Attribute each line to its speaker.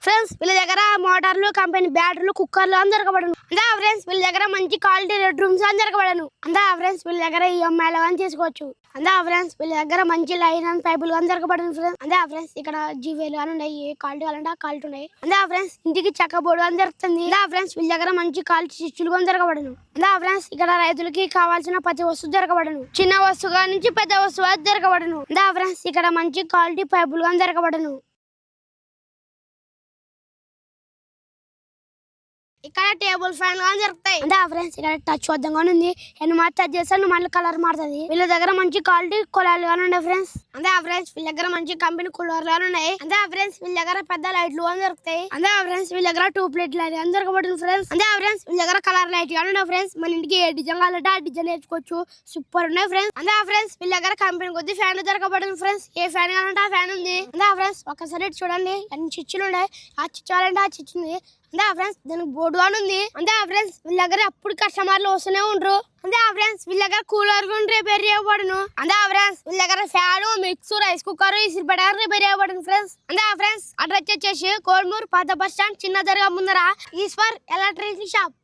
Speaker 1: friends వీళ్ళ దగ్గర మోటార్లు కంపెనీ బ్యాటరీలు కుక్కర్లు అని దొరకబడను అందా ఫ్రెండ్స్ వీళ్ళ దగ్గర మంచి క్వాలిటీ బెడ్ రూమ్స్ అని దొరకబడను అందా ఫ్రెండ్స్ వీళ్ళ దగ్గర ఈఎంఐలు అని చేసుకోవచ్చు అందా ఫ్రెండ్స్ వీళ్ళ దగ్గర మంచి లైన్ అండ్ పైపులు అని దొరకబడను ఫ్రెండ్స్ అందా ఫ్రెండ్స్ ఇక్కడ జీవేలు అని ఉన్నాయి ఏ క్వాలిటీ కావాలంటే ఆ క్వాలిటీ ఉన్నాయి అందా ఫ్రెండ్స్ ఇంటికి చెక్క బోర్డు అని దొరుకుతుంది అందా ఫ్రెండ్స్ వీళ్ళ దగ్గర మంచి క్వాలిటీ స్విచ్లు అని దొరకబడను అందా ఫ్రెండ్స్ ఇక్కడ రైతులకి కావాల్సిన ప్రతి వస్తువు దొరకబడను చిన్న వస్తువుగా నుంచి పెద్ద వస్తువు అది దొరకబడను అందా ఫ్రెండ్స్ ఇక్కడ మంచి క్వాలిటీ పైపులు అని దొరకబడను ఇక్కడ టేబుల్ ఫ్యాన్ గా దొరుకుతాయి అంటే ఫ్రెండ్స్ ఇక్కడ టచ్ వద్దంగా ఉంది టచ్ చేస్తాను మళ్ళీ కలర్ మారుతుంది వీళ్ళ దగ్గర మంచి క్వాలిటీ కులాలు గానీ ఉన్నాయి ఫ్రెండ్స్ అంటే ఫ్రెండ్స్ వీళ్ళ దగ్గర మంచి కంపెనీ కూలర్లు గానీ ఉన్నాయి అంటే ఫ్రెండ్స్ వీళ్ళ దగ్గర పెద్ద లైట్లు అని దొరుకుతాయి అంటే ఫ్రెండ్స్ వీళ్ళ దగ్గర 2 ప్లేట్ లైట్ అని దొరకబడుతుంది ఫ్రెండ్స్ అంటే ఫ్రెండ్స్ వీళ్ళ దగ్గర కలర్ లైట్ గానీ ఉన్నాయి ఫ్రెండ్స్ మన ఇంటికి ఏ డిజైన్ కావాలంటే ఆ డిజైన్ వేసుకోవచ్చు సూపర్ ఉన్నాయి ఫ్రెండ్స్ అంటే ఫ్రెండ్స్ వీళ్ళ దగ్గర కంపెనీ కొద్ది ఫ్యాన్ దొరకబడుతుంది ఫ్రెండ్స్ ఏ ఫ్యాన్ కావాలంటే ఆ ఫ్యాన్ ఉంది అంటే ఫ్రెండ్స్ ఒకసారి చూడండి అన్ని చిచ్చులు ఉన్నాయి ఆ చిచ్చు కావాలంటే ఆ చిచ్చు ఉంది అంతే ఫ్రెండ్స్ దానికి బోర్డు అని ఉంది అంతే ఫ్రెండ్స్ వీళ్ళ దగ్గర అప్పుడు కస్టమర్లు వస్తూనే ఉంటారు అంతే ఫ్రెండ్స్ వీళ్ళ దగ్గర కూలర్ రిపేర్ చేయబడును అంతే ఫ్రెండ్స్ వీళ్ళ దగ్గర ఫ్యాన్ మిక్స్ రైస్ కుక్కర్ ఇసిరిపడ రిపేర్ చేయబడును ఫ్రెండ్స్ అంతే ఫ్రెండ్స్ అడ్రస్ వచ్చేసి కోల్మూర్ పాత బస్ స్టాండ్ చిన్న దర్గా ముందర ఈశ్వర్ ఎలక్ట్రిక్ షాప్